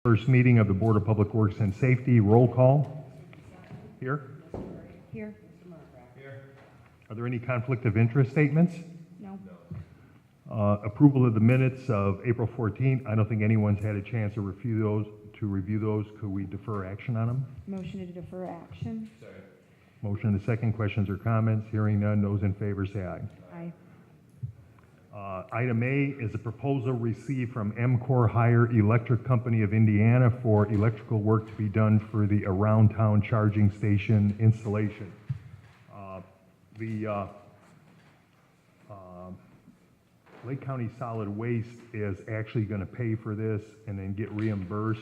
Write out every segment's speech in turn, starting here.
First meeting of the Board of Public Works and Safety, roll call. Here. Here. Are there any conflict of interest statements? No. Approval of the minutes of April 14th. I don't think anyone's had a chance to review those. Could we defer action on them? Motion to defer action. Motion and a second. Questions or comments? Hearing none. Those in favor say aye. Aye. Item A is a proposal received from MCOR Hire Electric Company of Indiana for electrical work to be done for the around town charging station installation. The Lake County Solid Waste is actually going to pay for this and then get reimbursed,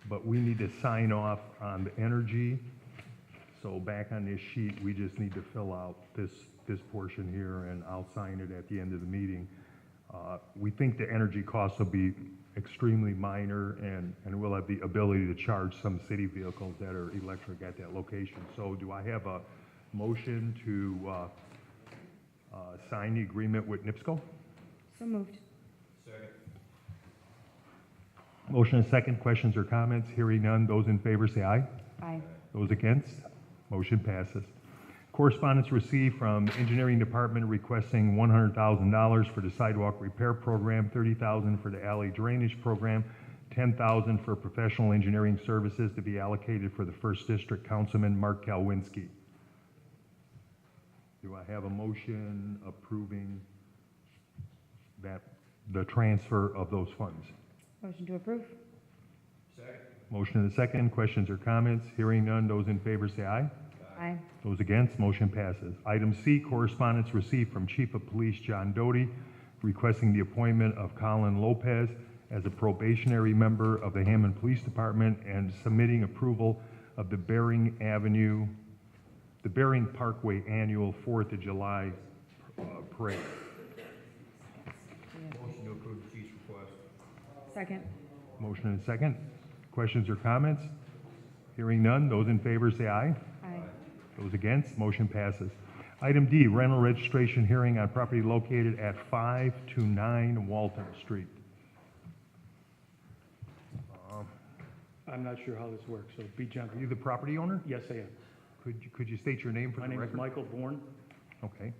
but we need to sign off on the energy. So back on this sheet, we just need to fill out this portion here, and I'll sign it at the end of the meeting. We think the energy costs will be extremely minor, and we'll have the ability to charge some city vehicles that are electric at that location. So do I have a motion to sign the agreement with NIPSCO? So moved. Motion and second. Questions or comments? Hearing none. Those in favor say aye. Aye. Those against? Motion passes. Correspondence received from the Engineering Department requesting $100,000 for the sidewalk repair program, $30,000 for the alley drainage program, $10,000 for professional engineering services to be allocated for the First District Councilman Mark Kalwinski. Do I have a motion approving the transfer of those funds? Motion to approve. Motion and a second. Questions or comments? Hearing none. Those in favor say aye. Aye. Those against, motion passes. Item C, correspondence received from Chief of Police John Doty requesting the appointment of Colin Lopez as a probationary member of the Hammond Police Department and submitting approval of the Bering Parkway annual 4th of July parade. Motion to approve the chief's request. Second. Motion and second. Questions or comments? Hearing none. Those in favor say aye. Aye. Those against, motion passes. Item D, rental registration hearing on property located at 529 Walton Street. I'm not sure how this works, so be Are gentle. you the property owner? Yes, I am. Could you state your name for My the name is record? Michael Bourne. Okay.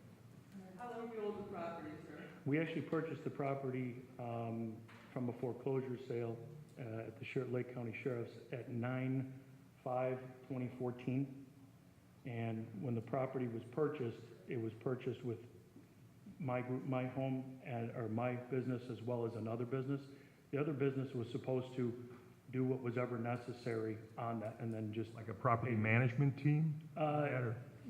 How long have you owned the property, sir? We actually purchased the property from a foreclosure sale at the Lake County Sheriff's at 9/5/2014. And when the property was purchased, it was purchased with my group, my home, or my business as well as another business. The other business was supposed to do what was ever necessary on that, and then just Like a property management team?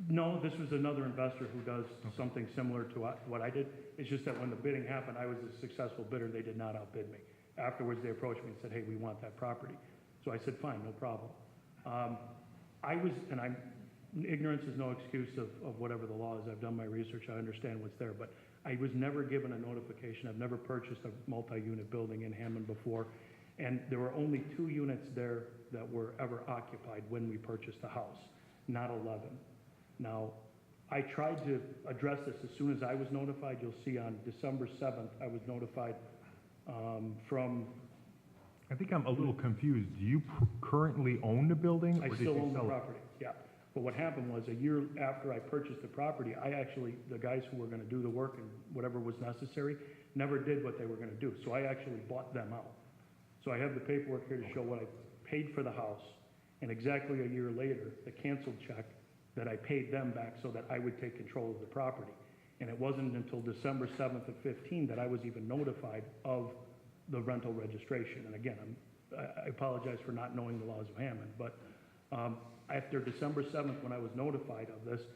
No, this was another investor who does something similar to what I did. It's just that when the bidding happened, I was a successful bidder. They did not outbid me. Afterwards, they approached me and said, hey, we want that property. So I said, fine, no problem. Ignorance is no excuse of whatever the law is. I've done my research. I understand what's there. But I was never given a notification. I've never purchased a multi-unit building in Hammond before. And there were only 2 units there that were ever occupied when we purchased the house, not 11. Now, I tried to address this as soon as I was notified. You'll see on December 7th, I was notified from, I think I'm a little confused. Do you currently own the building? I or did still you own the sell it? property, yeah. But what happened was, a year after I purchased the property, the guys who were gonna do the work and whatever was necessary, never did what they were gonna do. So I actually bought them out. So I have the paperwork here to show what I paid for the house, and exactly a year later, the canceled check that I paid them back so that I would take control of the property. And it wasn't until December 7th of 15 that I was even notified of the rental registration. And again, I apologize for not knowing the laws of Hammond, but after December 7th, when I was notified of this,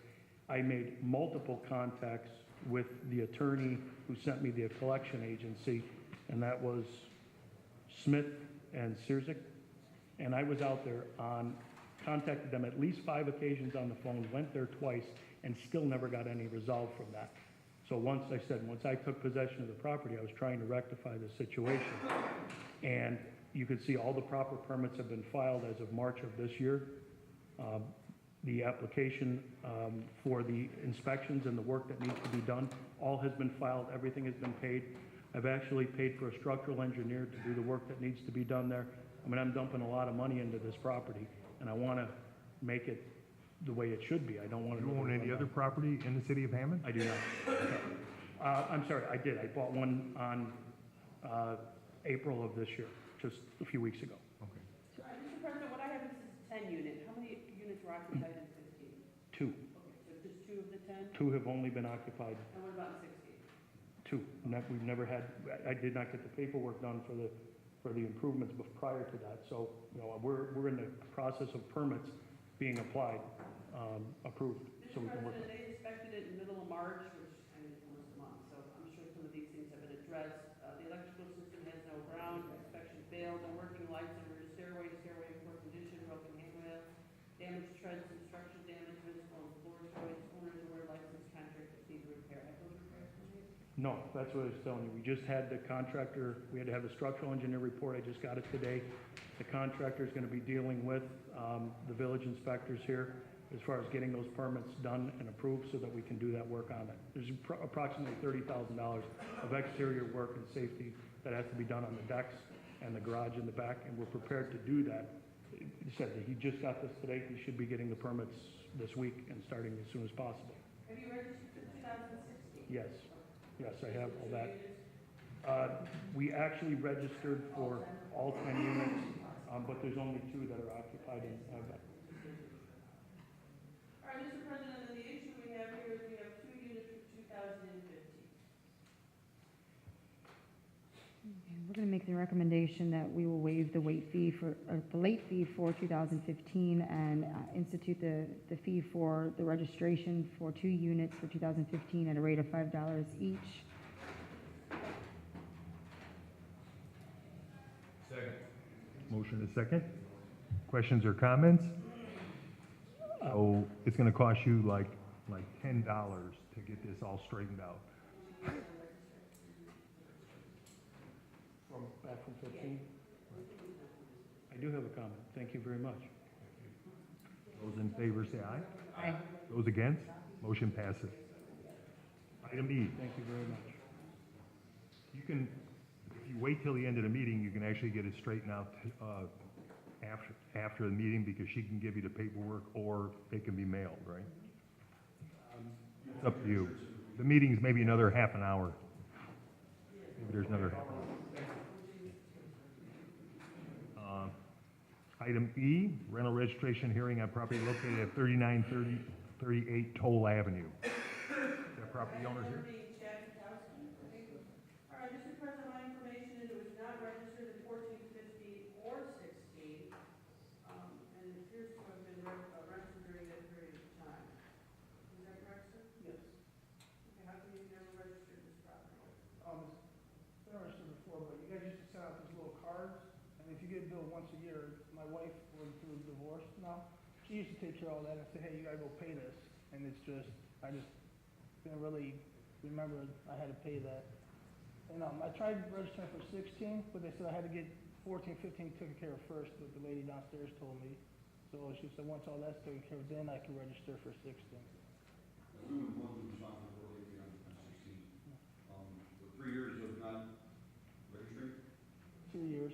I made multiple contacts with the attorney who sent me the collection agency, and that was Smith and Sirzik. And I was out there contacted them at least 5 occasions on the phone, went there twice, and still never got any resolve from that. So once I took possession of the property, I was trying to rectify the situation. And you can see all the proper permits have been filed as of March of this year. The application for the inspections and the work that needs to be done, all has been filed, everything has been paid. I've actually paid for a structural engineer to do the work that needs to be done there. I mean, I'm dumping a lot of money into this property, and I wanna make it the way it should be. I don't want Do to. you own any other property in the city of Hammond? I do not. I'm sorry, I did. I bought one on, April of this year, just a few weeks ago. Okay. Mr. President, what I have is 10 unit. How many units were occupied in 15? Two. Okay, so just 2 of the 10? Two have only been occupied, And what about in 16? two. We've never had, I did not get the paperwork done for the improvements prior to that. So, you know, we're in the process of permits being applied, approved, so we Mr. can work. President, they inspected it in the middle of March, which, I mean, it's almost a month, so I'm sure some of these things have been addressed. The electrical system has no ground, inspection failed, no working lights under the stairway in poor condition, broken handrail, damaged treads and structural damage, visible on floor joists, owners aware licensed contractors need repair. Have those repairs been made? No, that's what I was telling you. We just had the contractor, we had to have a structural engineer report. I just got it today. The contractor's gonna be dealing with, the village inspectors here as far as getting those permits done and approved so that we can do that work on it. There's approximately $30,000 of exterior work and safety that has to be done on the decks and the garage in the back, and we're prepared to do that. He said that he just got this today. He should be getting the permits this week and starting as soon as possible. Have you registered for 2016? Yes, yes, I have all that. We actually registered for all 10 units, but there's only 2 that are occupied and have that. All right, Mr. President, and the issue we have here is we have 2 units for 2015. Okay, we're gonna make the recommendation that we will waive the late fee for 2015 and institute the fee for the registration for 2 units for 2015 at a rate of $5 each. Second. Motion is second. Questions or comments? So it's gonna cost you like $10 to get this all straightened out. Back from 15? I do have a comment. Thank you very much. Those in favor say aye. Aye. Those against? Motion passes. Item E, Thank you very much. you can, if you wait till the end of the meeting, you can actually get it straightened out after the meeting, because she can give you the paperwork, or it can be mailed, right? It's up to you. The meeting's maybe another half an hour. Maybe there's another half an hour. Item E, rental registration hearing on property located at 3938 Toll Avenue. Is that property owner here? All right, Mr. President, my information is it was not registered in 14, 15, or 16, and it appears to have been rented during that period of time. Is that correct, sir? Yes, Okay, how come you never registered this property? it's been registered before, but you guys used to send out these little cards, and if you get billed once a year, my wife went through a divorce now, she used to take care of all that and say, hey, you gotta go pay this, and it's just, I just didn't really remember I had to pay that. And, I tried registering for 16, but they said I had to get 14, 15 taken care of first, what the lady downstairs told me. So she said, once all that's taken care of, then I can register for 16. We would want to respond for lately on 16. For 3 years of not registering, 2 years.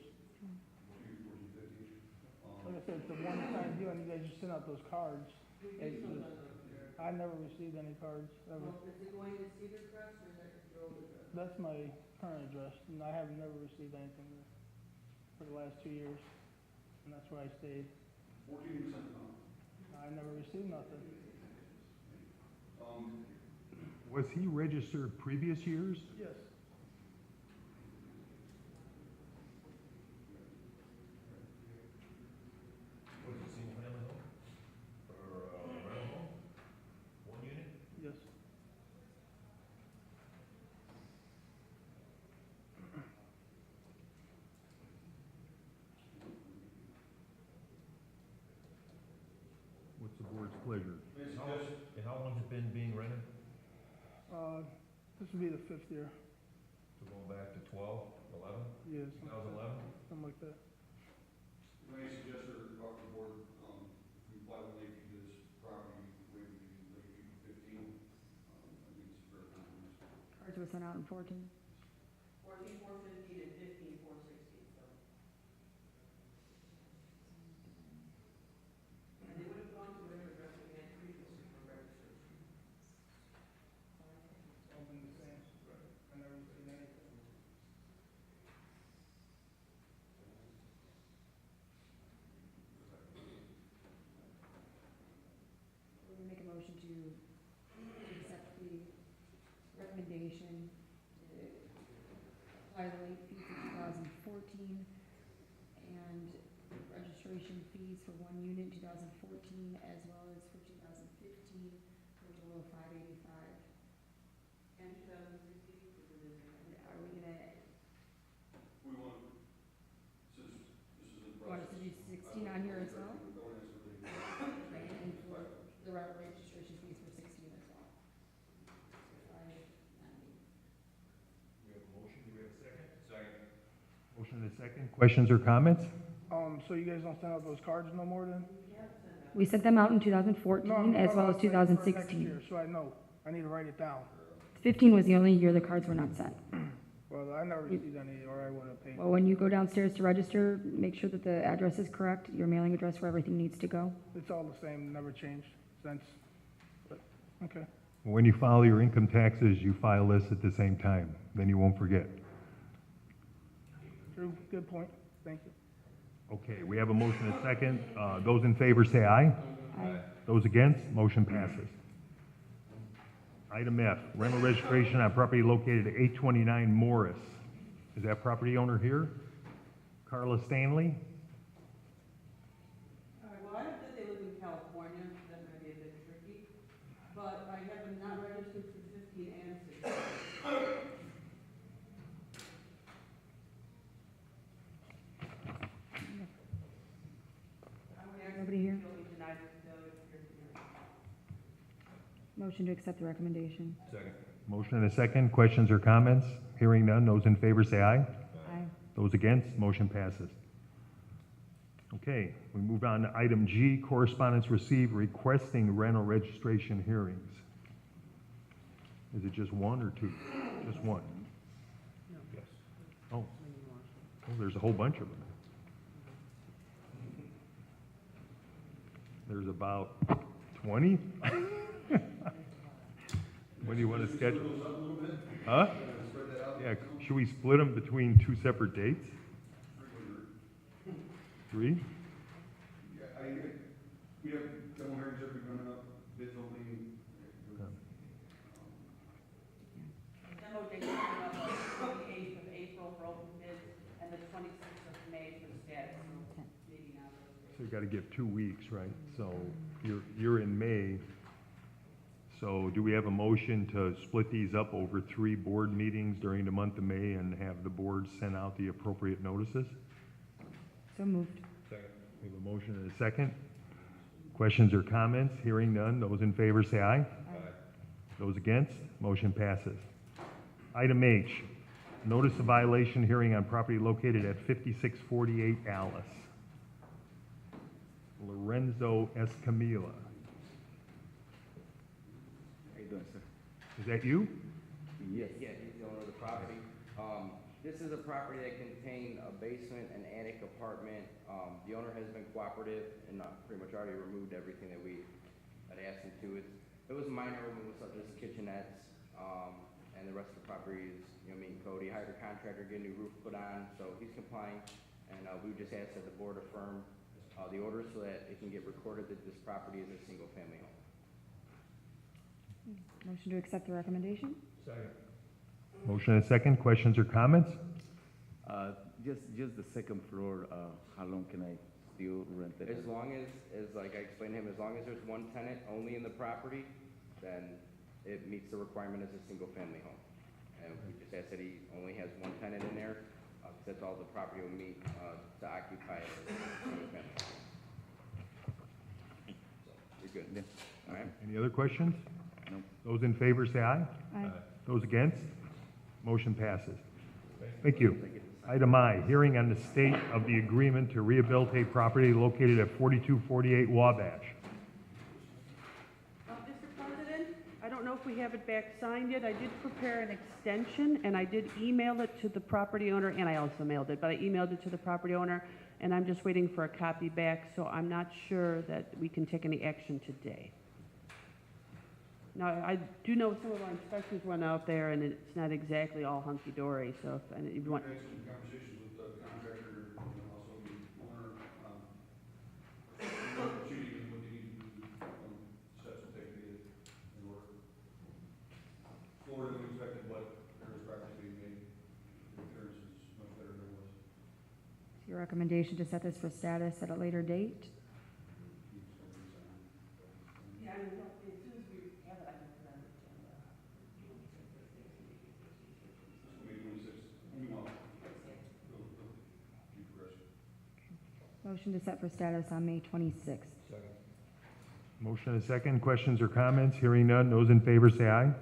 14, 15. Like I said, it's a one-time deal, and you guys just send out those cards. It's just, I never received any cards, ever. Well, is it going to Cedar Crest or is that your old address? That's my current address, and I have never received anything there for the last 2 years, and that's where I stayed. 14% now. I never received nothing. Was he registered previous years? Yes. Was it single family home? Or, rental home? 1 unit? Yes. What's the board's pleasure? And how long's it been being rented? This would be the 5th year. So going back to 12, 11, Yes. 2011? Something like that. May I suggest or talk to the board, if we apply the late fee to this property, we would be late fee 15. I think it's fair compromise. Cards were sent out in 14. 14, 415, and 15, 416, so. motion to apply the late fee for 2014 and registration fees for one unit in 2014 as well as for 2015 for a total of $585. And 2016, because it is. Are we gonna, We want, since this is in want us process. to do 16 on here as well? Don't ask for the. And for the registration fees for 16 as well? We have a motion, do we have a second? Second. Motion and a second. Questions or comments? So you guys don't send out those cards no more then? We sent them out in No, 2014 I'm as well as talking about, like, for next 2016. year, so I know. I need to write it down. 15 was the only year the cards were not sent. Well, I never received any, or I would have paid. Well, when you go downstairs to register, make sure that the address is correct, your mailing address where everything needs to go. It's all the same, never changed since, but, okay. When you file your income taxes, you file this at the same time, then you won't forget. True, good point. Thank you. Okay, we have a motion and a second. Those in favor say aye. Aye. Those against, motion passes. Item F, rental registration on property located at 829 Morris. Is that property owner here? Carla Stanley? All right, well, I have that they live in California, that might be a bit tricky, but I have them not registered for 15 and 16. I would ask Nobody here? if you'll be denied for failure to appear here. Motion to accept the recommendation. Second. Motion and a second. Questions or comments? Hearing none. Those in favor say aye. Aye. Those against, motion passes. Okay, we move on to item G, correspondence received requesting rental registration hearings. Is it just one or two? Just one? Yes. Oh, oh, there's a whole bunch of them. There's about 20? When do you want to schedule? Huh? Yeah, should we split them between two separate dates? Three? Yeah, we have demo hearings every coming up, bids opening. Demo date is coming up on the 28th of April for open bids, and the 26th of May for status, so maybe not those days. So you got to give 2 weeks, right? So you're in May. So do we have a motion to split these up over 3 board meetings during the month of May and have the board send out the appropriate notices? So moved. Second. We have a motion and a second. Questions or comments? Hearing none. Those in favor say aye. Aye. Those against, motion passes. Item H, notice of violation hearing on property located at 5648 Alice. Lorenzo Escamilla. How you doing, sir? Is that you? Yes. Yeah, he's the owner of the property. This is a property that contained a basement, an attic apartment. The owner has been cooperative and pretty much already removed everything that we had asked him to. It was minor removal such as kitchenettes, and the rest of the property is, meeting code. He hired a contractor, get a new roof put on, so he's complying. And, we just asked that the board affirm, the order so that it can get recorded that this property is a single-family home. Motion to accept the recommendation? Second. Motion and a second. Questions or comments? Just the second floor, how long can I still rent it? As long as like I explained to him, as long as there's one tenant only in the property, then it meets the requirement as a single-family home. And we just ask that he only has one tenant in there, because that's all the property will meet, to occupy as a single-family home. So, you're good. Yeah. All right? Any other questions? No. Those in favor say aye. Aye. Those against, motion passes. Thank you. Item I, hearing on the state of the agreement to rehabilitate property located at 4248 Wabash. Mr. President, I don't know if we have it back signed yet. I did prepare an extension, and I did email it to the property owner, and I also mailed it, but I emailed it to the property owner, and I'm just waiting for a copy back, so I'm not sure that we can take any action today. Now, I do know some of our inspectors went out there, and it's not exactly all hunky-dory, so if you want, Had some conversations with the contractor and also the owner, shooting what they need to do, steps will take to get it in order. Slower than we expected, but recommendation to set this for status at a later date. Yeah, I mean, as soon as we have it, I can put it on the agenda. May 26th, keep progressing. Motion to set for status on May 26th. Motion and a second. Questions or comments? Hearing none. Those in favor say aye.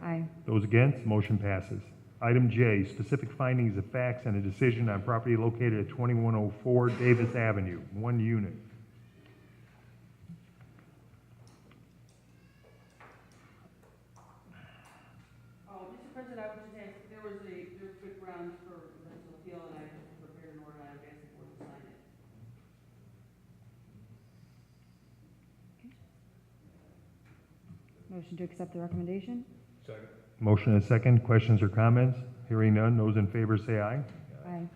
Aye. Those against, motion passes. Item J, specific findings of facts and a decision on property located at 2104 Davis Avenue, 1 unit. Mr. President, I would just ask, there's good grounds for this appeal, and I just prepared an order, and I'm asking for to sign it. Motion to accept the recommendation? Motion and a second. Questions or comments? Hearing none. Those in favor say aye. Aye.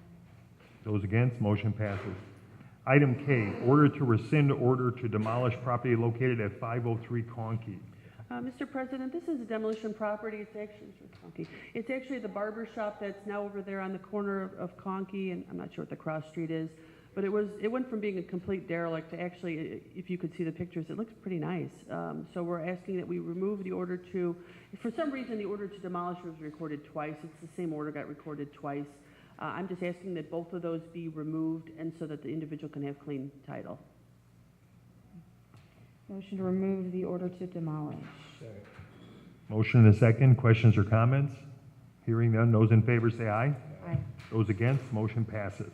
Those against, motion passes. Item K, order to rescind order to demolish property located at 503 Conkey. Mr. President, this is a demolition property. It's actually the barber shop that's now over there on the corner of Conkey, and I'm not sure what the cross street is. But it went from being a complete derelict to actually, if you could see the pictures, it looks pretty nice. So we're asking that we remove the order to, for some reason, the order to demolish was recorded twice. It's the same order got recorded twice. I'm just asking that both of those be removed and so that the individual can have clean title. Motion to remove the order to demolish. Motion and a second. Questions or comments? Hearing none. Those in favor say aye. Aye. Those against, motion passes.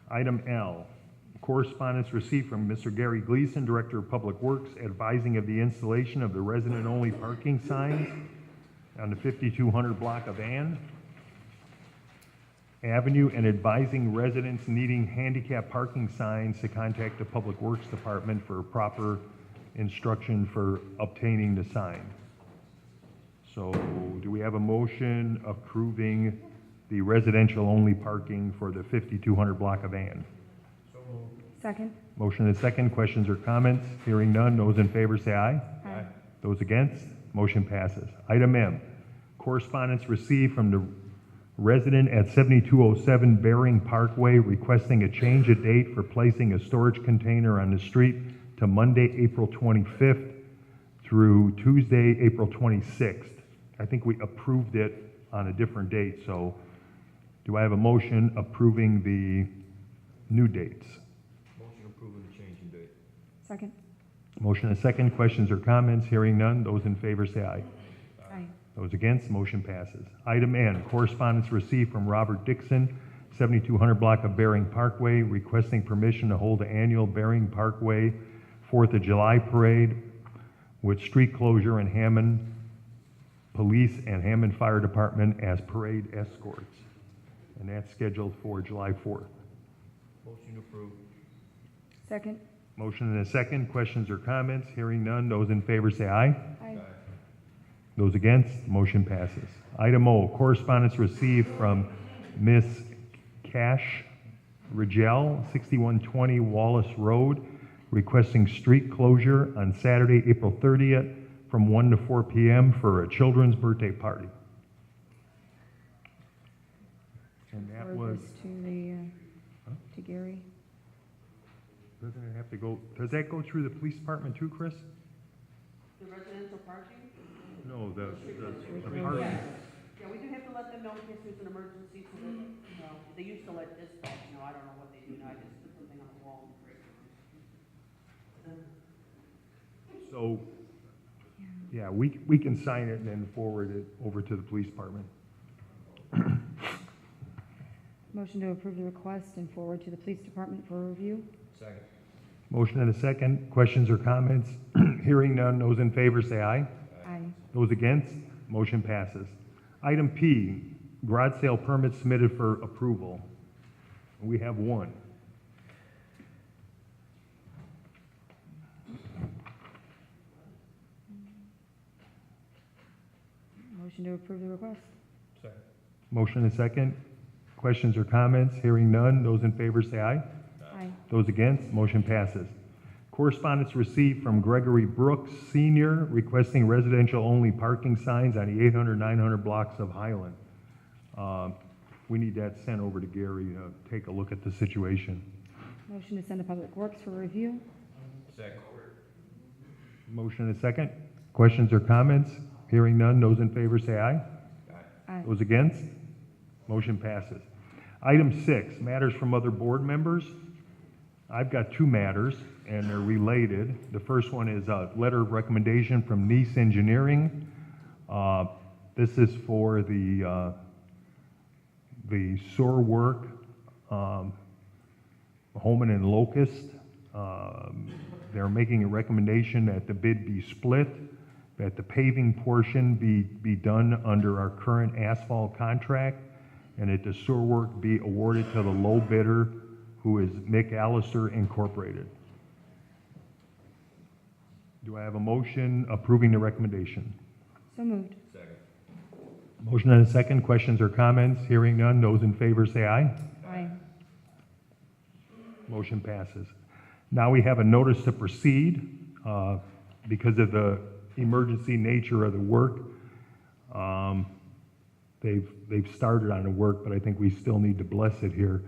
Item L, correspondence received from Mr. Gary Gleason, Director of Public Works, advising of the installation of the resident-only parking signs on the 5200 block of Ann Avenue and advising residents needing handicap parking signs to contact the Public Works Department for proper instruction for obtaining the sign. So do we have a motion approving the residential-only parking for the 5200 block of Ann? Second? Motion and a second. Questions or comments? Hearing none. Those in favor say aye. Aye. Those against? Motion passes. Item M, correspondence received from the resident at 7207 Bering Parkway requesting a change of date for placing a storage container on the street to Monday, April 25th through Tuesday, April 26th. I think we approved it on a different date, so do I have a motion approving the new dates? Motion approving the change in date. Second? Motion and a second. Questions or comments? Hearing none. Those in favor say aye. Aye. Those against, motion passes. Item N, correspondence received from Robert Dixon, 7200 block of Bering Parkway, requesting permission to hold the annual Bering Parkway 4th of July parade with street closure and Hammond Police and Hammond Fire Department as parade escorts. And that's scheduled for July 4th. Motion approved. Second? Motion and a second. Questions or comments? Hearing none. Those in favor say aye. Aye. Those against, motion passes. Item O, correspondence received from Miss Cash Rigel, 6120 Wallace Road, requesting street closure on Saturday, April 30th from 1 to 4 p.m. for a children's birthday party. And that Forward was, this to the, to Gary. doesn't it have to go, does that go through the police department too, Chris? The residential parking? No, the closure. parking. Yeah, we do have to let them know in case there's an emergency, so that, they used to let dispatch know. I don't know what they do now. I just put something on the wall and break it. So, yeah, we can sign it and then forward it over to the police department. Motion to approve the request and forward to the police department for review. Second. Motion and a second. Questions or comments? Hearing none. Those in favor say aye. Aye. Those against? Motion passes. Item P, garage sale permit submitted for approval. We have one. Motion to approve the request. Second. Motion and a second. Questions or comments? Hearing none. Those in favor say aye. Aye. Those against? Motion passes. Correspondence received from Gregory Brooks Sr. requesting residential-only parking signs on the 800, 900 blocks of Highland. we need that sent over to Gary to take a look at the situation. Motion to send to Public Works for review. Second. Motion and a second. Questions or comments? Hearing none, those in favor say aye. Aye. Those against? Motion passes. Item 6, matters from other board members. I've got 2 matters, and they're related. The first one is a letter of recommendation from Nice Engineering. This is for the sewer work, Holman and Locust. They're making a recommendation that the bid be split, that the paving portion be done under our current asphalt contract, and that the sewer work be awarded to the low bidder, who is McAllister Incorporated. Do I have a motion approving the recommendation? So moved. Second. Motion and a second. Questions or comments? Hearing none. Those in favor say aye. Aye. Motion passes. Now we have a notice to proceed because of the emergency nature of the work. They've started on the work, but I think we still need to bless it here.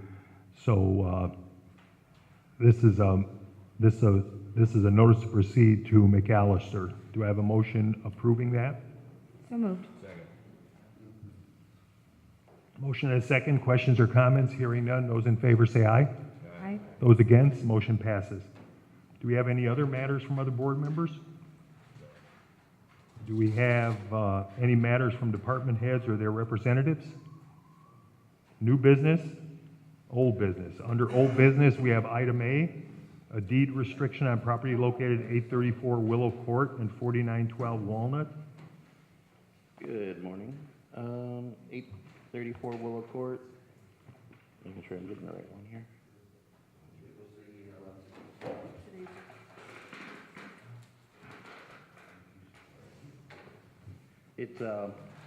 So this is a notice to proceed to McAllister. Do I have a motion approving that? So moved. Second. Motion and a second. Questions or comments? Hearing none. Those in favor say aye. Aye. Those against, motion passes. Do we have any other matters from other board members? Do we have any matters from department heads or their representatives? New business, old business. Under old business, we have item A deed restriction on property located at 834 Willow Court and 4912 Walnut. Good morning. 834 Willow Court. Making sure I'm getting the right one here. It's,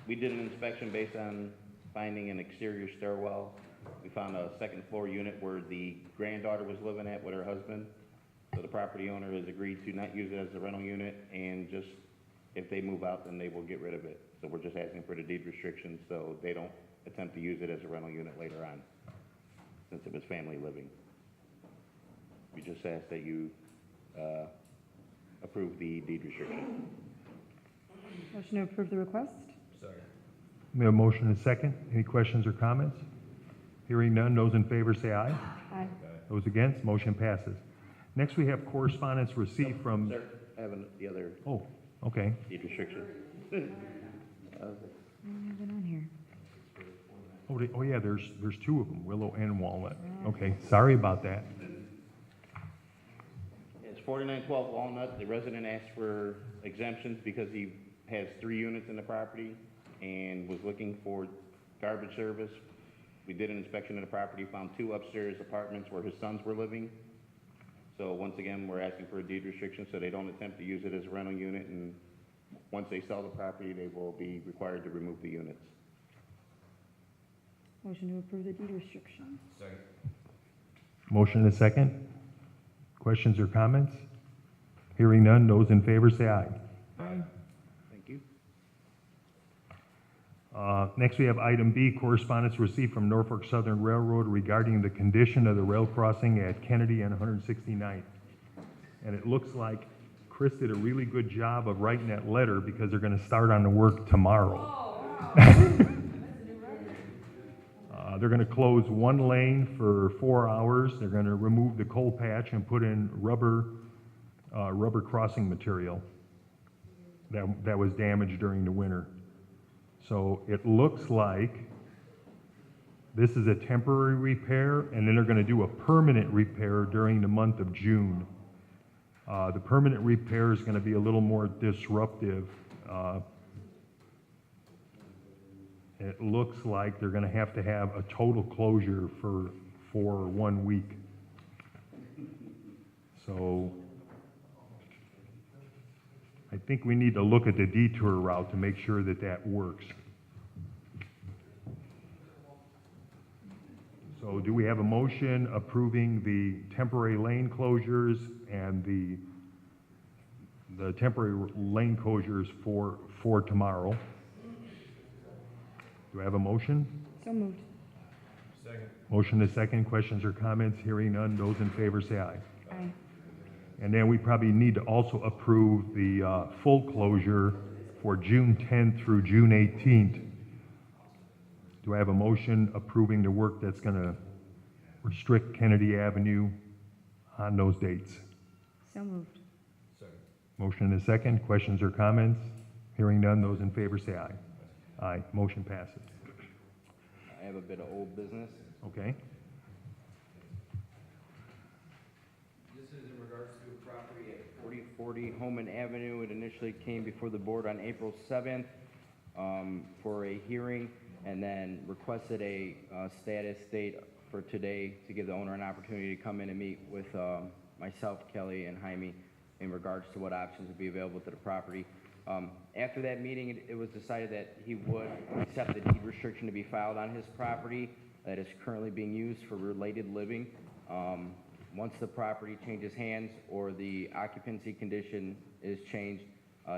we did an inspection based on finding an exterior stairwell. We found a second floor unit where the granddaughter was living at with her husband. So the property owner has agreed to not use it as a rental unit, and just, if they move out, then they will get rid of it. So we're just asking for the deed restriction so they don't attempt to use it as a rental unit later on, since it was family living. We just ask that you approve the deed restriction. Motion to approve the request. Second. We have a motion and a second. Any questions or comments? Hearing none, those in favor say aye. Aye. Those against, motion passes. Next, we have correspondence received from, Sir, I have the other oh, okay. deed restriction. I don't have it on here. Oh, yeah, there's 2 of them, Willow and Walnut. Okay, sorry about that. It's 4912 Walnut. The resident asked for exemptions because he has 3 units in the property and was looking for garbage service. We did an inspection of the property, found 2 upstairs apartments where his sons were living. So once again, we're asking for a deed restriction so they don't attempt to use it as a rental unit, and once they sell the property, they will be required to remove the units. Motion to approve the deed restriction. Second. Motion and a second. Questions or comments? Hearing none, those in favor say aye. Aye. Thank you. Next, we have item B, correspondence received from Norfolk Southern Railroad regarding the condition of the rail crossing at Kennedy and 169th. And it looks like Chris did a really good job of writing that letter because they're going to start on the work tomorrow. They're going to close 1 lane for 4 hours. They're going to remove the coal patch and put in rubber crossing material that was damaged during the winter. So it looks like this is a temporary repair, and then they're going to do a permanent repair during the month of June. The permanent repair is going to be a little more disruptive. It looks like they're going to have a total closure for 1 week. So I think we need to look at the detour route to make sure that works. So do we have a motion approving the temporary lane closures and the temporary lane closures for tomorrow? Do I have a motion? So moved. Motion is second. Questions or comments? Hearing none. Those in favor say aye. Aye. And then we probably need to also approve the full closure for June 10th through June 18th. Do I have a motion approving the work that's going to restrict Kennedy Avenue on those dates? So moved. Motion is second. Questions or comments? Hearing none. Those in favor say aye. Aye. Motion passes. I have a bit of old business. Okay? This is in regards to a property at 4040 Holman Avenue. It initially came before the board on April 7th for a hearing, and then requested a status date for today to give the owner an opportunity to come in and meet with myself, Kelly, and Jaime in regards to what options would be available to the property. After that meeting, it was decided that he would accept the deed restriction to be filed on his property that is currently being used for related living. Once the property changes hands or the occupancy condition is changed,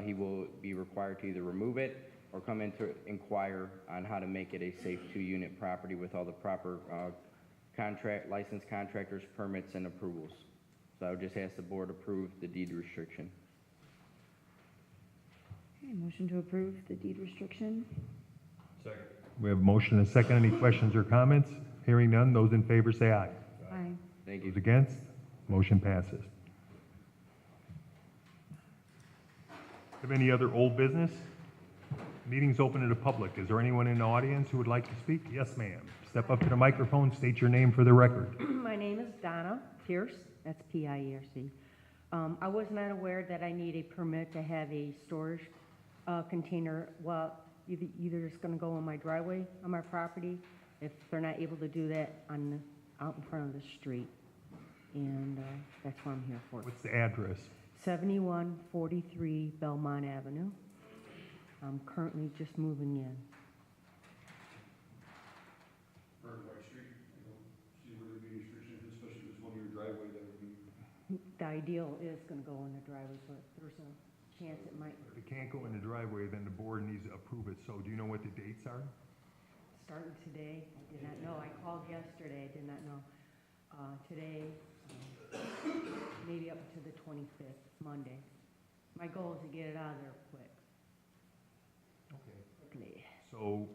he will be required to either remove it or come in to inquire on how to make it a safe 2-unit property with all the proper licensed contractors, permits, and approvals. So I would just ask the board approve the deed restriction. Okay, motion to approve the deed restriction? Second. We have a motion and a second. Any questions or comments? Hearing none. Those in favor say aye. Aye. Thank you. Those against? Motion passes. Have any other old business? Meeting's open to the public. Is there anyone in the audience who would like to speak? Yes, ma'am. Step up to the microphone, state your name for the record. My name is Donna Pierce, that's P-I-E-R-C. I was not aware that I need a permit to have a storage container. Well, either it's gonna go on my driveway on my property, if they're not able to do that out in front of the street. And that's what I'm here for. What's the address? 7143 Belmont Avenue. I'm currently just moving in. Burnt White Street, I don't see where there'd be restrictions, especially if it's one of your driveway that would be. The ideal is gonna go in the driveway, but there's a chance it might If it can't go in the driveway, then the board needs to approve it. So do you know what the dates are? Starting today, I did not know. I called yesterday, I did not know. Today, maybe up to the 25th, Monday. My goal is to get it out of there quick. Okay. quickly. So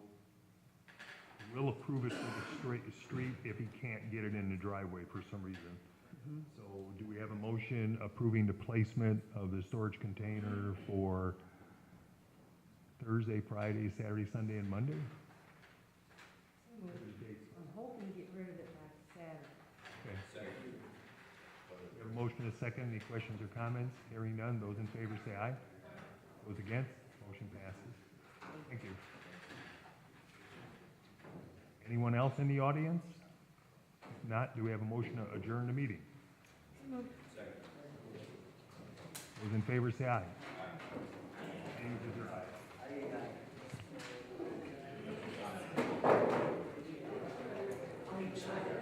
we'll approve it for the street if he can't get it in the driveway for some reason. So do we have a motion approving the placement of the storage container for Thursday, Friday, Saturday, Sunday, and Monday? I'm hoping to get rid of it by Saturday. Okay. We have a motion and a second. Any questions or comments? Hearing none. Those in favor say aye. Those against? Motion passes. Thank you. Anyone else in the audience? If not, do we have a motion to adjourn the meeting? Those in favor say aye. Meeting is adjourned.